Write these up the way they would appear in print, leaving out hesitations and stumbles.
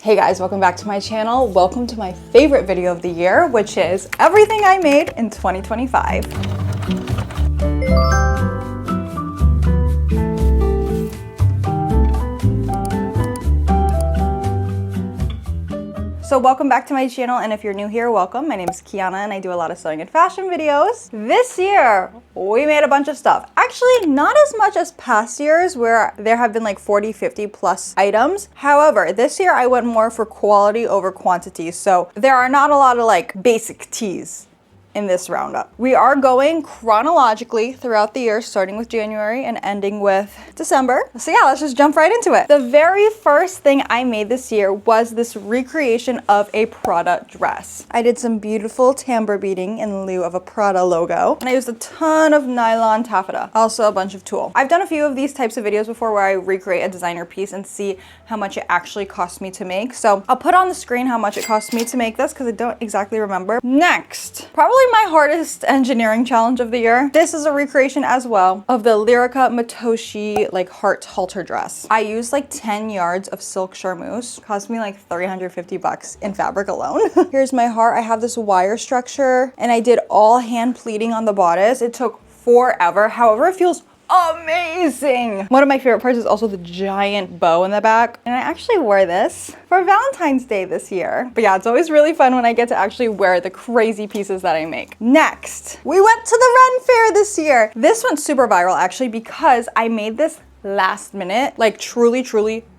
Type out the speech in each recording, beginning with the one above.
Hey guys, welcome back to my channel. Welcome to my favorite video of the year, which is everything I made in 2025. So welcome back to my channel, and if you're new here, welcome. My name is Kiana and I do a lot of sewing and fashion videos. This year, we made a bunch of stuff. Actually, not as much as past years where there have been like 40, 50 plus items. However, this year I went more for quality over quantity. So there are not a lot of like basic tees in this roundup. We are going chronologically throughout the year, starting with January and ending with December. So yeah, let's just jump right into it. The very first thing I made this year was this recreation of a Prada dress. I did some beautiful tambour beading in lieu of a Prada logo, and I used a ton of nylon taffeta, also a bunch of tulle. I've done a few of these types of videos before where I recreate a designer piece and see how much it actually cost me to make. So I'll put on the screen how much it cost me to make this because I don't exactly remember. Next, probably my hardest engineering challenge of the year. This is a recreation as well of the LIRIKA MATOSHI like heart halter dress. I used like 10 yards of silk charmeuse. Cost me like 350 bucks in fabric alone. Here's my heart. I have this wire structure and I did all hand pleating on the bodice. It took forever. However, it feels amazing. One of my favorite parts is also the giant bow in the back. And I actually wore this for Valentine's Day this year. But yeah, it's always really fun when I get to actually wear the crazy pieces that I make. Next, we went to the Ren Fair this year. This went super viral actually because I made this last minute, like truly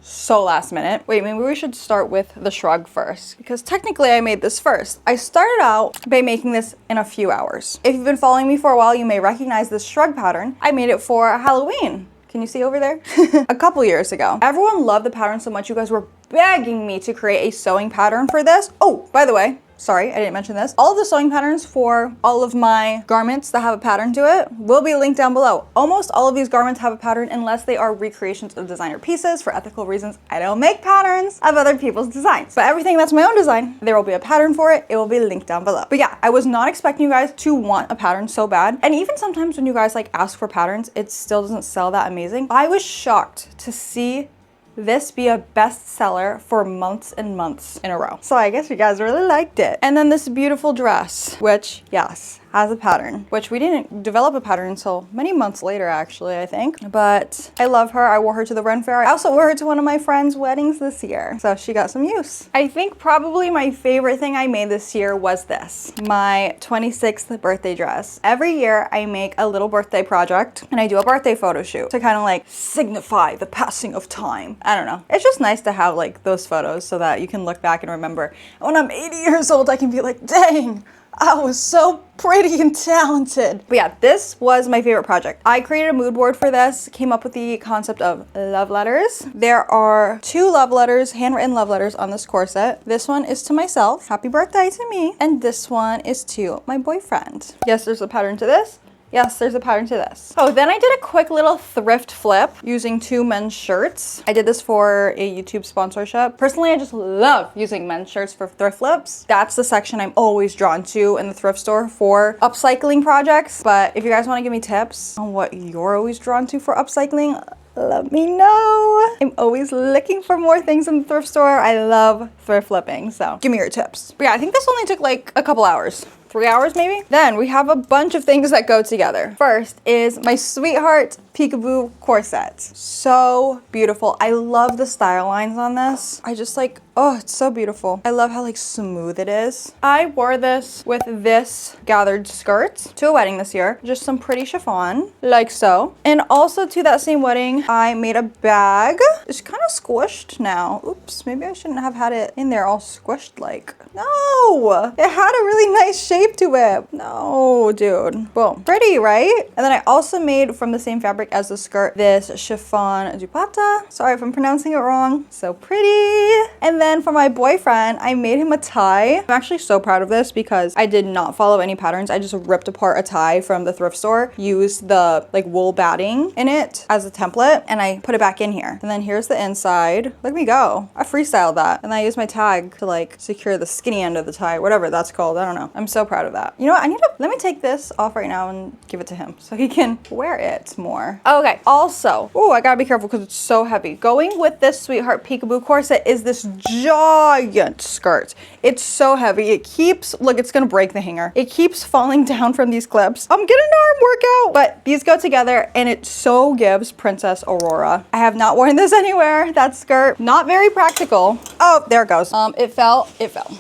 so last minute. Wait, maybe we should start with the shrug first because technically I made this first. I started out by making this in a few hours. If you've been following me for a while, you may recognize this shrug pattern. I made it for Halloween. Can you see over there? A couple years ago. Everyone loved the pattern so much you guys were begging me to create a sewing pattern for this. Oh, by the way, sorry, I didn't mention this. All of the sewing patterns for all of my garments that have a pattern to it will be linked down below. Almost all of these garments have a pattern unless they are recreations of designer pieces. For ethical reasons, I don't make patterns of other people's designs. But everything that's my own design, there will be a pattern for it. It will be linked down below. But yeah, I was not expecting you guys to want a pattern so bad. And even sometimes when you guys like ask for patterns, it still doesn't sell that amazing. I was shocked to see this be a bestseller for months and months in a row. So I guess you guys really liked it. And then this beautiful dress, which yes, has a pattern, which we didn't develop a pattern until many months later actually, I think. But I love her. I wore her to the Ren Fair. I also wore her to one of my friends' weddings this year. So she got some use. I think probably my favorite thing I made this year was this, my 26th birthday dress. Every year I make a little birthday project and I do a birthday photo shoot to kind of like signify the passing of time. I don't know. It's just nice to have like those photos so that you can look back and remember. And when I'm 80 years old, I can be like, dang, I was so pretty and talented. But yeah, this was my favorite project. I created a mood board for this, came up with the concept of love letters. There are 2 love letters, handwritten love letters on this corset. This one is to myself, happy birthday to me. And this one is to my boyfriend. Yes, there's a pattern to this. Yes, there's a pattern to this. Oh, then I did a quick little thrift flip using 2 men's shirts. I did this for a YouTube sponsorship. Personally, I just love using men's shirts for thrift flips. That's the section I'm always drawn to in the thrift store for upcycling projects. But if you guys want to give me tips on what you're always drawn to for upcycling, let me know. I'm always looking for more things in the thrift store. I love thrift flipping, so give me your tips. But yeah, I think this only took like a couple hours. 3 hours maybe? Then we have a bunch of things that go together. First is my sweetheart PEEKABOO corset. So beautiful. I love the style lines on this. I just like, oh, it's so beautiful. I love how like smooth it is. I wore this with this gathered skirt to a wedding this year. Just some pretty chiffon, like so. And also to that same wedding, I made a bag. It's kind of squished now. Oops, maybe I shouldn't have had it in there all squished like. No, it had a really nice shape to it. No, dude. Boom. Pretty, right? And then I also made from the same fabric as the skirt this chiffon DUPATTA. Sorry if I'm pronouncing it wrong. So pretty. And then for my boyfriend, I made him a tie. I'm actually so proud of this because I did not follow any patterns. I just ripped apart a tie from the thrift store, used the like wool batting in it as a template, and I put it back in here. And then here's the inside. Look at me go. I freestyled that. And I used my tag to like secure the skinny end of the tie, whatever that's called. I don't know. I'm so proud of that. You know what? Let me take this off right now and give it to him so he can wear it more. more. Okay, also, oh, I gotta be careful because it's so heavy. Going with this Sweetheart Peekaboo corset is this giant skirt. It's so heavy. It keeps, look, it's gonna break the hanger. It keeps falling down from these clips. I'm getting an arm workout, but these go together and it so gives Princess Aurora. I have not worn this anywhere. That skirt, not very practical. Oh, there it goes. It fell,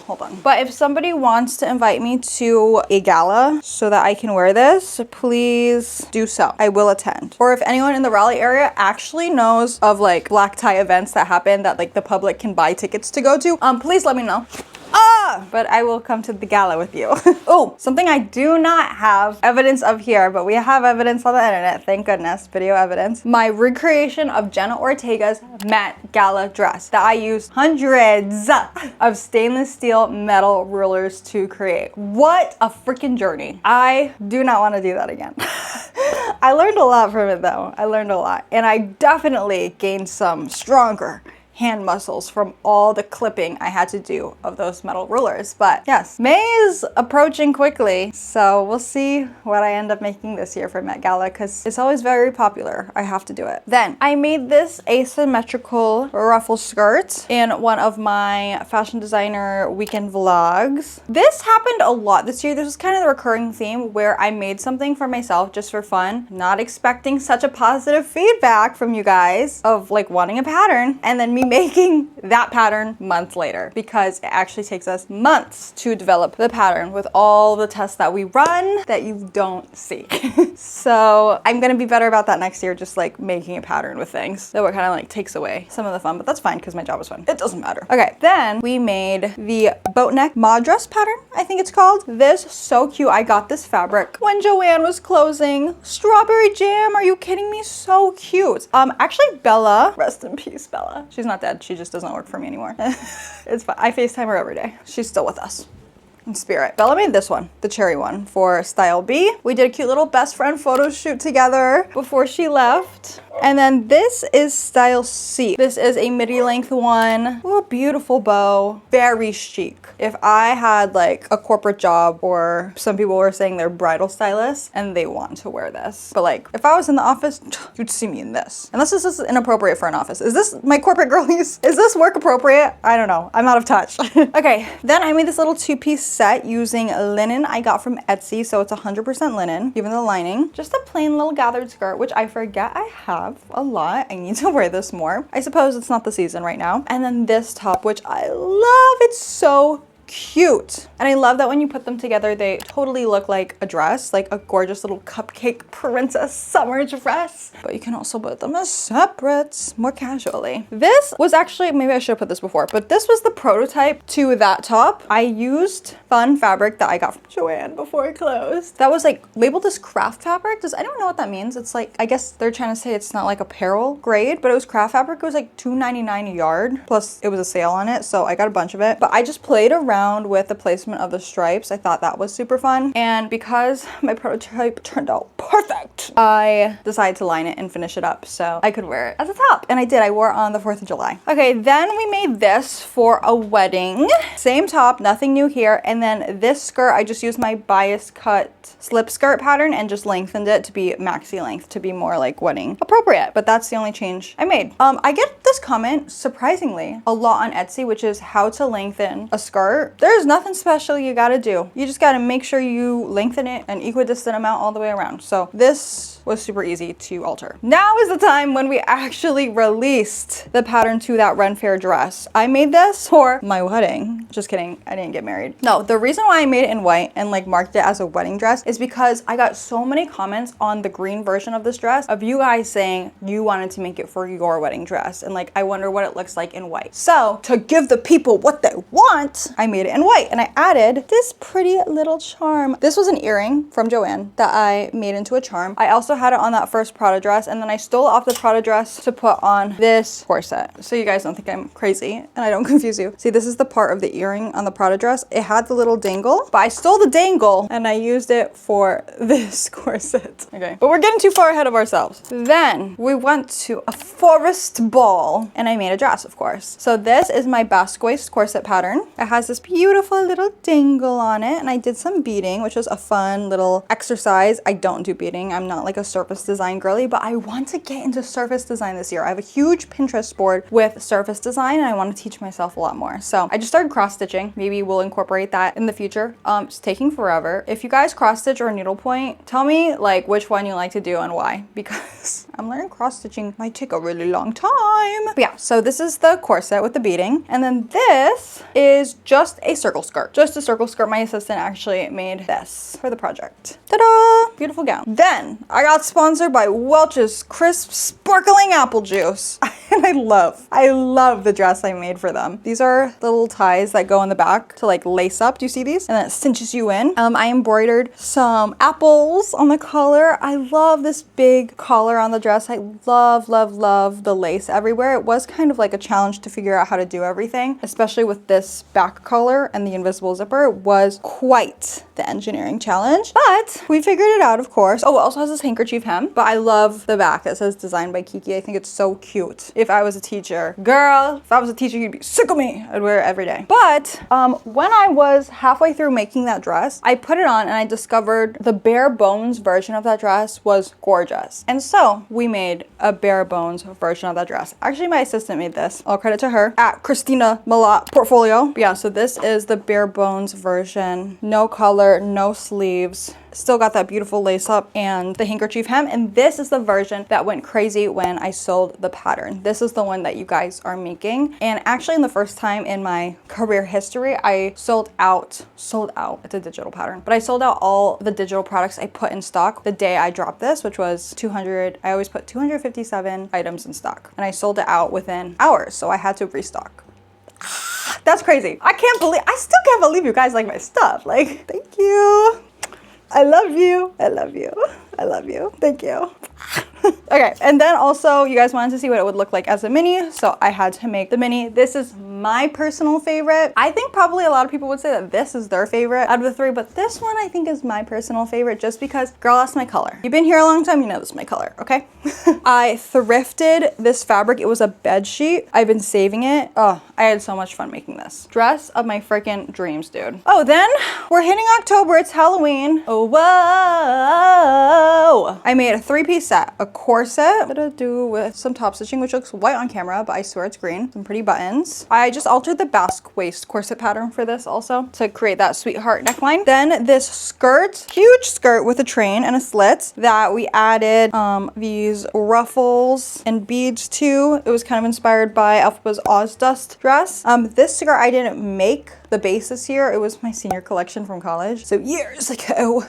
hold on. But if somebody wants to invite me to a gala so that I can wear this, please do so. I will attend. Or if anyone in the Raleigh area actually knows of like black tie events that happen that like the public can buy tickets to go to, please let me know. But I will come to the gala with you. Oh, something I do not have evidence of here, but we have evidence on the internet, thank goodness, video evidence. My recreation of Jenna Ortega's matte gala dress that I used hundreds of stainless steel metal rulers to create. What a freaking journey. I do not want to do that again. I learned a lot from it though. I learned a lot. And I definitely gained some stronger hand muscles from all the clipping I had to do of those metal rulers. But yes, May is approaching quickly, so we'll see what I end up making this year for Met Gala because it's always very popular. I have to do it. Then I made this asymmetrical ruffle skirt in one of my fashion designer weekend vlogs. This happened a lot this year. This was kind of the recurring theme where I made something for myself just for fun, not expecting such a positive feedback from you guys of like wanting a pattern, and then me making that pattern months later because it actually takes us months to develop the pattern with all the tests that we run that you don't see. So I'm gonna be better about that next year, just like making a pattern with things. That what kind of like takes away some of the fun, but that's fine because my job is fun. It doesn't matter. Okay, then we made the BOATNEck mod dress pattern, I think it's called. This, so cute. I got this fabric when Joann was closing. Strawberry jam, are you kidding me? So cute. Actually Bella, rest in peace Bella. She's not dead, she just doesn't work for me anymore. It's fine, I FaceTime her every day. She's still with us in spirit. Bella made this one, the cherry one, for Style B. We did a cute little best friend photo shoot together before she left. And then this is Style C. This is a midi length one. Ooh, beautiful bow, very chic. If I had like a corporate job, or some people were saying they're bridal stylists and they want to wear this, but like if I was in the office, you'd see me in this. Unless this is inappropriate for an office. Is this my corporate girlies? Is this work appropriate? I don't know, I'm out of touch. Okay, then I made this little two-piece set using linen I got from Etsy, so it's 100% linen, even the lining. Just a plain little gathered skirt, which I forget I have a lot. I need to wear this more. I suppose it's not the season right now. And then this top, which I love. It's so cute. And I love that when you put them together, they totally look like a dress, like a gorgeous little cupcake princess summer dress. But you can also put them as separate, more casually. This was actually, maybe I should have put this before, but this was the prototype to that top. I used fun fabric that I got from Joann before it closed. That was like labeled as craft fabric. I don't know what that means. It's like, I guess they're trying to say it's not like apparel grade, but it was craft fabric. It was like $2.99 a yard. Plus it was a sale on it, so I got a bunch of it. But I just played around with the placement of the stripes. I thought that was super fun. And because my prototype turned out perfect, I decided to line it and finish it up so I could wear it as a top. And I did. I wore it on the 4th of July. Okay, then we made this for a wedding. Same top, nothing new here. And then this skirt, I just used my bias cut slip skirt pattern and just lengthened it to be maxi length to be more like wedding appropriate. But that's the only change I made. I get this comment surprisingly a lot on Etsy, which is how to lengthen a skirt. There's nothing special you gotta do. You just gotta make sure you lengthen it an equidistant amount all the way around. So this was super easy to alter. Now is the time when we actually released the pattern to that Ren Fair dress. I made this for my wedding. Just kidding, I didn't get married. No, the reason why I made it in white and like marked it as a wedding dress is because I got so many comments on the green version of this dress of you guys saying you wanted to make it for your wedding dress. And like, I wonder what it looks like in white. So to give the people what they want, I made it in white and I added this pretty little charm. This was an earring from Joann that I made into a charm. I also had it on that first Prada dress, and then I stole it off the Prada dress to put on this corset. So you guys don't think I'm crazy and I don't confuse you. See, this is the part of the earring on the Prada dress. It had the little dangle, but I stole the dangle and I used it for this corset. Okay, but we're getting too far ahead of ourselves. Then we went to a forest ball and I made a dress, of course. So this is my basque waist corset pattern. It has this this beautiful little dangle on it, and I did some beading, which was a fun little exercise. I don't do beading. I'm not like a surface design girly, but I want to get into surface design this year. I have a huge Pinterest board with surface design, and I want to teach myself a lot more. So I just started cross stitching. Maybe we'll incorporate that in the future. It's taking forever. If you guys cross stitch or needlepoint, tell me like which one you like to do and why, because I'm learning cross stitching might take a really long time. But yeah, so this is the corset with the beading, and then this is just a circle skirt. Just a circle skirt. My assistant actually made this for the project. Ta-da! Beautiful gown. Then I got sponsored by Welch's Crisp Sparkling Apple Juice. And I love the dress I made for them. These are the little ties that go in the back to like lace up. Do you see these? And then it cinches you in. I embroidered some apples on the collar. I love this big collar on the dress. I love the lace everywhere. It was kind of like a challenge to figure out how to do everything, especially with this back collar and the invisible zipper. It was quite the engineering challenge, but we figured it out, of course. Oh, it also has this handkerchief hem, but I love the back that says designed by Kiki. I think it's so cute. If I was a teacher, girl, if I was a teacher, you'd be sick of me. I'd wear it every day. But when I was halfway through making that dress, I put it on and I discovered the bare bones version of that dress was gorgeous. And so we made a bare bones version of that dress. Actually, my assistant made this. All credit to her at Christina Malat Portfolio. But yeah, so this is the bare bones version. No collar, no sleeves. Still got that beautiful lace up and the handkerchief hem. And this is the version that went crazy when I sold the pattern. This is the one that you guys are making. And actually, in the first time in my career history, I sold out, it's a digital pattern, but I sold out all the digital products I put in stock the day I dropped this, which was 200. I always put 257 items in stock, and I sold it out within hours. So I had to restock. That's crazy. I still can't believe you guys like my stuff. Like, thank you. I love you. I love you. I love you. Thank you. Okay, and then also you guys wanted to see what it would look like as a mini, so I had to make the mini. This is my personal favorite. I think probably a lot of people would say that this is their favorite out of the three, but this one I think is my personal favorite just because, girl, that's my color. You've been here a long time, you know this is my color, okay? I thrifted this fabric. It was a bed sheet. I've been saving it. Oh, I had so much fun making this. Dress of my freaking dreams, dude. Oh, then we're hitting October. It's Halloween. Oh, whoa. I made a 3-piece set, a corset to do with some top stitching, which looks white on camera, but I swear it's green. Some pretty buttons. I just altered the basque waist corset pattern for this also to create that sweetheart neckline. Then this skirt, huge skirt with a train and a slit that we added these ruffles and beads to. It was kind of inspired by Elphaba's Oz Dust dress. This skirt I didn't make the base this year. It was my senior collection from college, so years ago.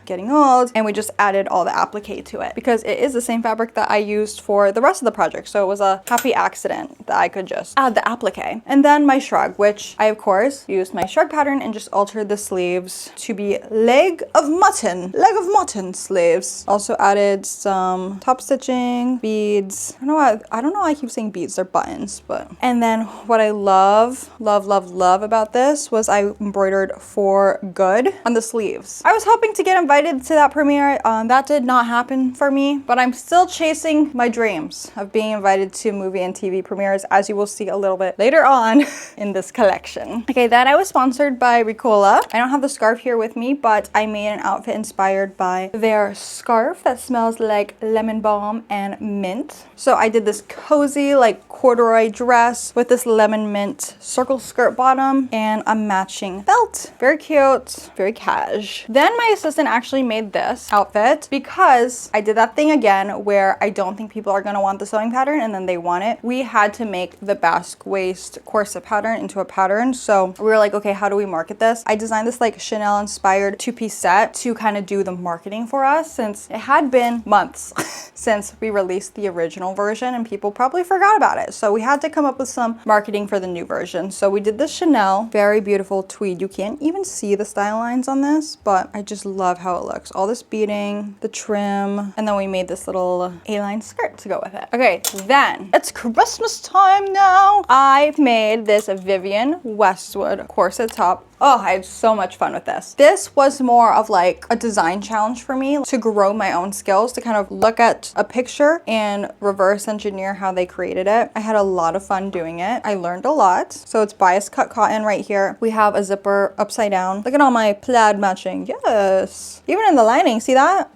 Getting old, and we just added all the applique to it because it is the same fabric that I used for the rest of the project, so it was a happy accident that I could just add the applique. And then my shrug, which I of course used my shrug pattern and just altered the sleeves to be leg of mutton sleeves. Also added some top stitching, beads. I don't know why I keep saying beads, they're buttons, but. And then what I love about this was I embroidered for good on the sleeves. I was hoping to get invited to that premiere. That did not happen for me, but I'm still chasing my dreams of being invited to movie and TV premieres, as you will see a little bit later on in this collection. Okay, then I was sponsored by Ricola. I don't have the scarf here with me, but I made an outfit inspired by their scarf that smells like lemon balm and mint. So I did this cozy like corduroy dress with this lemon mint circle skirt bottom and a matching belt. Very cute, very cash. Then my assistant actually made this outfit because I did that thing again where I don't think people are going to want the sewing pattern and then they want it. We had to make the basque waist corset pattern into a pattern, so we were like, okay, how do we market this? I designed this like Chanel inspired 2-piece set to kind of do the marketing for us, since it had been months since we released the original version and people probably forgot about it, so we had to come up with some marketing for the new version. So we did the Chanel, very beautiful tweed. You can't even see the style lines on this, but I just love how it looks. All this beading, the trim, and then we made this little A-line skirt to go with it. Okay, then it's Christmas time now. I made this Vivienne Westwood corset top Oh, I had so much fun with this. This was more of like a design challenge for me to grow my own skills, to kind of look at a picture and reverse engineer how they created it. I had a lot of fun doing it. I learned a lot. So it's bias cut cotton right here. We have a zipper upside down. Look at all my plaid matching. Yes. Even in the lining, see that?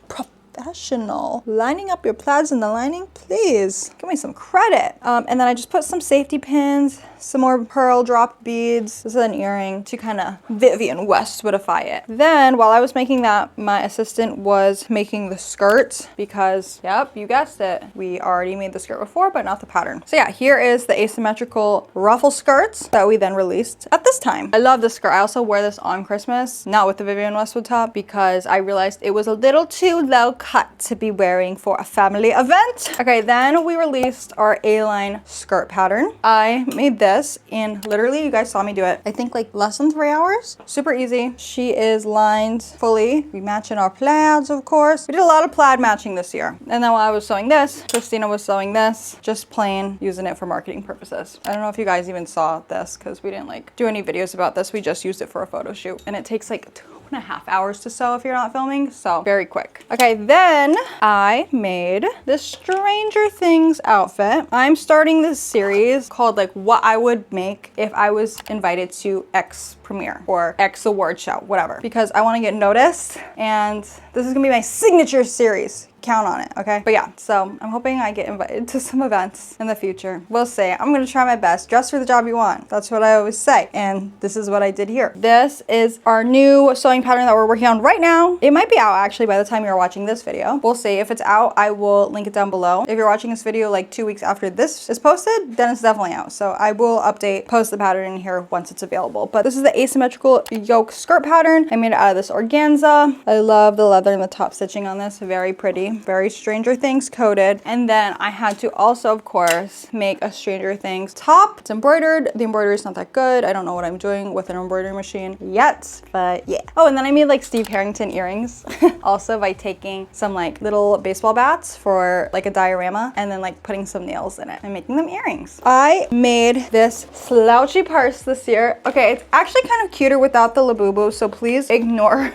Professional. Lining up your plaids in the lining, please. Give me some credit. And then I just put some safety pins, some more pearl drop beads. This is an earring to kind of Vivienne Westwoodify it. Then while I was making that, my assistant was making the skirt because, yep, you guessed it. We already made the skirt before, but not the pattern. So yeah, here is the asymmetrical ruffle skirts that we then released at this time. I love this skirt. I also wear this on Christmas, not with the Vivienne Westwood top, because I realized it was a little too low cut to be wearing for a family event. Okay, then we released our A-line skirt pattern. I made this in literally, you guys saw me do it, I think like less than 3 hours. Super easy. She is lined fully. We match in our plaids, of course. We did a lot of plaid matching this year. And then while I was sewing this, Christina was sewing this, just plain using it for marketing purposes. I don't know if you guys even saw this because we didn't like do any videos about this. We just used it for a photo shoot, and it takes like 2.5 hours to sew if you're not filming, so very quick. Okay, then I made this Stranger Things outfit. I'm starting this series called like what I would make if I was invited to X premiere or X award show, whatever, because I want to get noticed, and this is gonna be my signature series. Count on it, okay? But yeah, so I'm hoping I get invited to some events in the future. We'll see. I'm gonna try my best. Dress for the job you want. That's what I always say. And this is what I did here. This is our new sewing pattern that we're working on right now. It might be out actually by the time you're watching this video. We'll see. If it's out, I will link it down below. If you're watching this video like 2 weeks after this is posted, then it's definitely out. So I will post the pattern in here once it's available. But this is the asymmetrical yoke skirt pattern. I made it out of this organza. I love the leather and the top stitching on this. Very pretty. Very Stranger Things coded. And then I had to also, of course, make a Stranger Things top. It's embroidered. The embroidery is not that good. I don't know what I'm doing with an embroidery machine yet, but yeah. Oh, and then I made like Steve Harrington earrings also by taking some like little baseball bats for like a diorama and then like putting some nails in it and making them earrings. I made this slouchy purse this year. Okay, it's actually kind of cuter without the labubu, so please ignore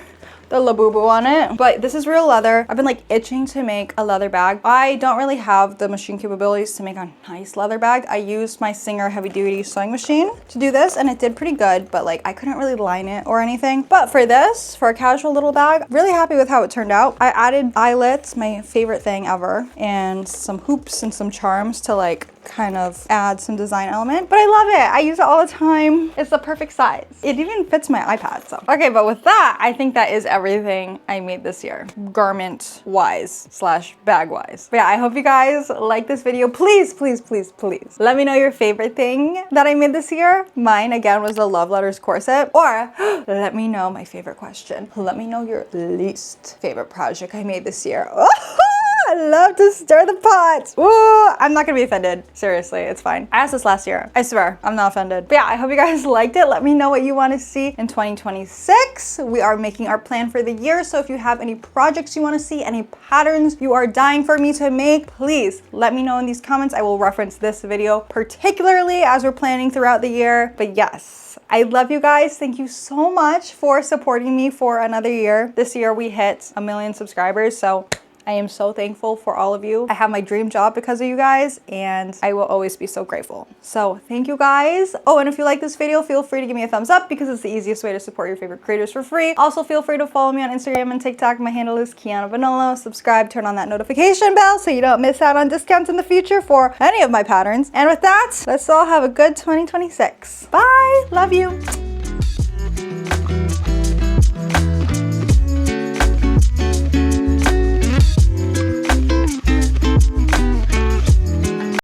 the labubu on it, but this is real leather. I've been like itching to make a leather bag. I don't really have the machine capabilities to make a nice leather bag. I used my Singer heavy duty sewing machine to do this, and it did pretty good, but like I couldn't really line it or anything. But for this, for a casual little bag, really happy with how it turned out. I added eyelets, my favorite thing ever, and some hoops and some charms to like kind of add some design element, but I love it. I use it all the time. It's the perfect size. It even fits my iPad, so. Okay, but with that, I think that is everything I made this year, garment wise / bag wise. But yeah, I hope you guys like this video. Please, please, please, please let me know your favorite thing that I made this year. Mine again was the Love Letters corset, or let me know my favorite question. Let me know your least favorite project I made this year. I love to stir the pot. Ooh, I'm not gonna be offended. Seriously, it's fine. I asked this last year. I swear, I'm not offended. But yeah, I hope you guys liked it. Let me know what you want to see in 2026. We are making our plan for the year. So if you have any projects you want to see, any patterns you are dying for me to make, please let me know in these comments. I will reference this video particularly as we're planning throughout the year. But yes, I love you guys. Thank you so much for supporting me for another year. This year we hit 1 million subscribers. So I am so thankful for all of you. I have my dream job because of you guys, and I will always be so grateful. So thank you guys. Oh, and if you like this video, feel free to give me a thumbs up because it's the easiest way to support your favorite creators for free. Also, feel free to follow me on Instagram and TikTok. My handle is Kiana Vanolo. Subscribe, turn on that notification bell so you don't miss out on discounts in the future for any of my patterns. And with that, let's all have a good 2026. Bye. Love you.